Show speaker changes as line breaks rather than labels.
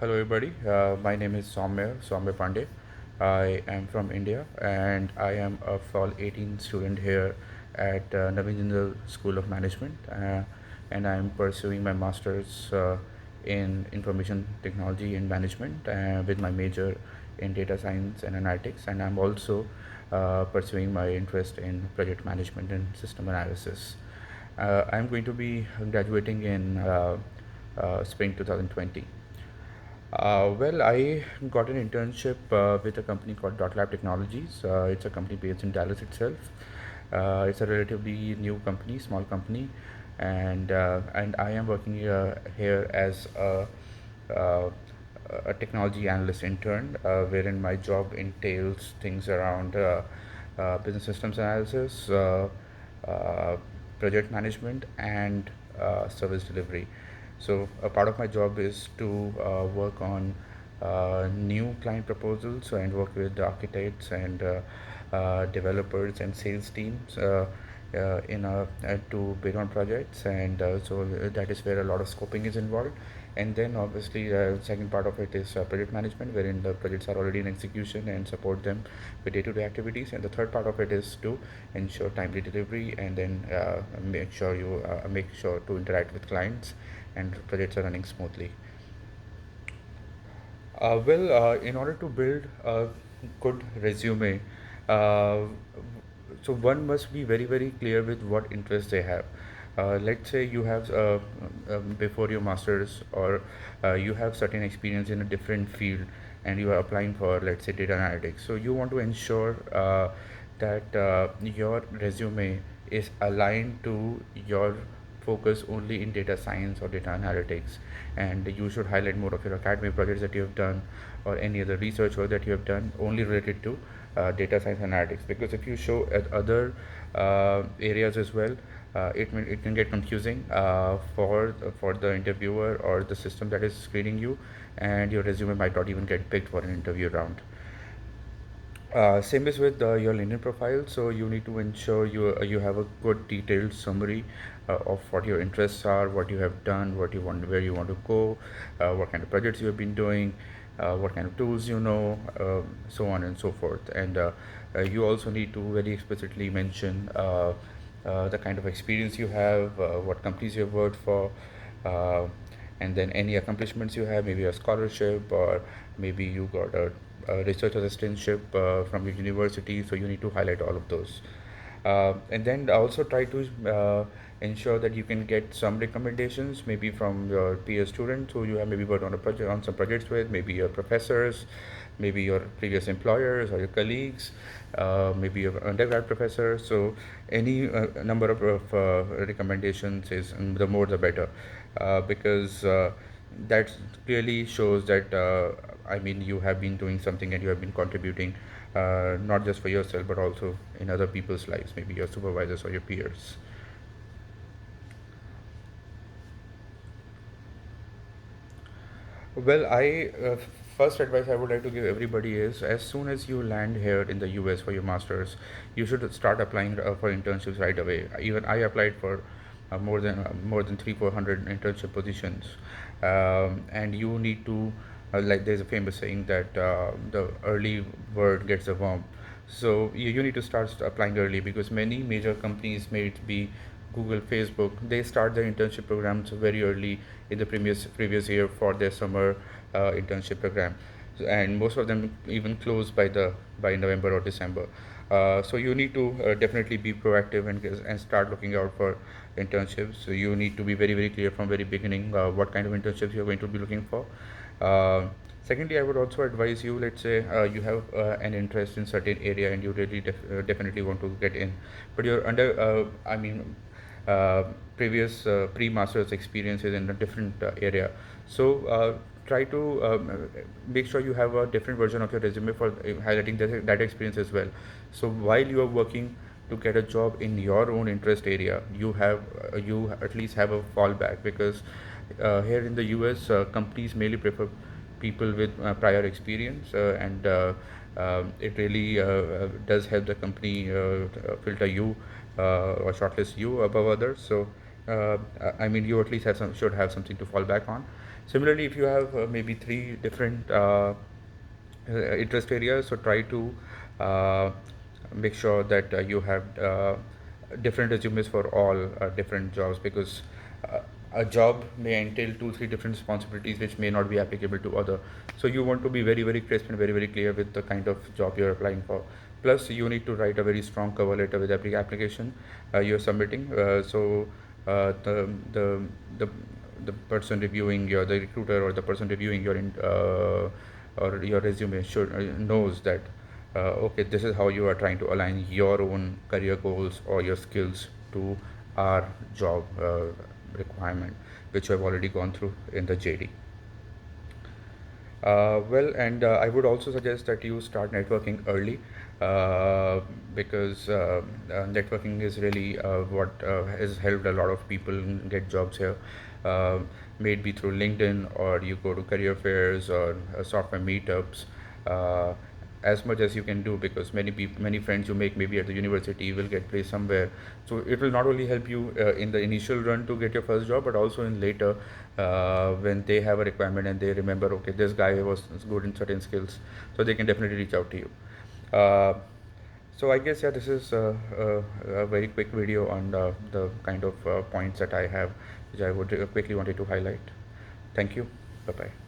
Hello, everybody. My name is Soumya Pandey. I am from India and I am a Fall 18 student here at Navin School of Management. And I am pursuing my master's in information technology and management with my major in data science and analytics. And I'm also pursuing my interest in project management and system analysis. I'm going to be graduating in spring 2020. I got an internship with a company called Dot Lab Technologies. It's a company based in Dallas itself. It's a relatively new company, small company, and I am working here as uh, a technology analyst intern, wherein my job entails things around business systems analysis, uh, project management, and service delivery. So a part of my job is to work on new client proposals and work with the architects and developers and sales teams to bid on projects, and so that is where a lot of scoping is involved. And then obviously the second part of it is project management, wherein the projects are already in execution and support them with day-to-day activities. And the third part of it is to ensure timely delivery, and then make sure to interact with clients and projects are running smoothly. In order to build a good resume, uh, so one must be very, very clear with what interests they have. Let's say you have, before your master's, or you have certain experience in a different field and you are applying for, let's say, data analytics. So you want to ensure that your resume is aligned to your focus only in data science or data analytics, and you should highlight more of your academic projects that you have done or any other research work that you have done only related to data science analytics. Because if you show at other areas as well, it can get confusing for the interviewer or the system that is screening you, and your resume might not even get picked for an interview round. Same is with your LinkedIn profile. So you need to ensure you have a good detailed summary of what your interests are, what you have done, what you want, where you want to go, what kind of projects you have been doing, what kind of tools you know, so on and so forth. And you also need to very explicitly mention the kind of experience you have, what companies you have worked for, uh, and then any accomplishments you have, maybe a scholarship, or maybe you got a research assistantship from your university, so you need to highlight all of those. And then also try to ensure that you can get some recommendations, maybe from your peer students who you have maybe worked on a project on some projects with, maybe your professors, maybe your previous employers or your colleagues, maybe your undergrad professor. So any number of recommendations is, the more the better, because that clearly shows that you have been doing something and you have been contributing, not just for yourself but also in other people's lives, maybe your supervisors or your peers. Well, first advice I would like to give everybody is, as soon as you land here in the US for your masters, you should start applying for internships right away. Even I applied for more than 300-400 internship positions, and you need to, like there's a famous saying that the early bird gets the worm. So you need to start applying early, because many major companies, may it be Google, Facebook, they start their internship programs very early in the previous year for their summer internship program, and most of them even close by November or December. So you need to definitely be proactive and start looking out for internships. So you need to be very, very clear from very beginning what kind of internships you're going to be looking for. Uh, Secondly, I would also advise you, let's say you have an interest in certain area and you really definitely want to get in, but you're uh, previous pre-master's experiences in a different area. So try to make sure you have a different version of your resume for highlighting that experience as well. So while you are working to get a job in your own interest area, you at least have a fallback, because here in the US, companies mainly prefer people with prior experience, and it really does help the company filter you or shortlist you above others. So you at least should have something to fall back on. Similarly, if you have maybe three different interest areas, so try to uh, make sure that you have different resumes for all different jobs, because uh, a job may entail two three different responsibilities which may not be applicable to other. So you want to be very very crisp and very very clear with the kind of job you're applying for. Plus you need to write a very strong cover letter with every application you're submitting, so uh, the the the the person reviewing your, the recruiter or the person reviewing your or your resume should knows that okay, this is how you are trying to align your own career goals or your skills to our job requirement, which you have already gone through in the JD. Well, and I would also suggest that you start networking early, uh, because networking is really what has helped a lot of people get jobs here. Uh, may it be through LinkedIn, or you go to career fairs or software meetups. Uh, as much as you can do, because many people, many friends you make maybe at the university will get placed somewhere, so it will not only help you in the initial run to get your first job, but also in later, when they have a requirement and they remember, okay, this guy was good in certain skills, so they can definitely reach out to you. uh, so I guess, yeah, this is a very quick video on the kind of points that I have, which I would quickly wanted to highlight. Thank you. Bye bye.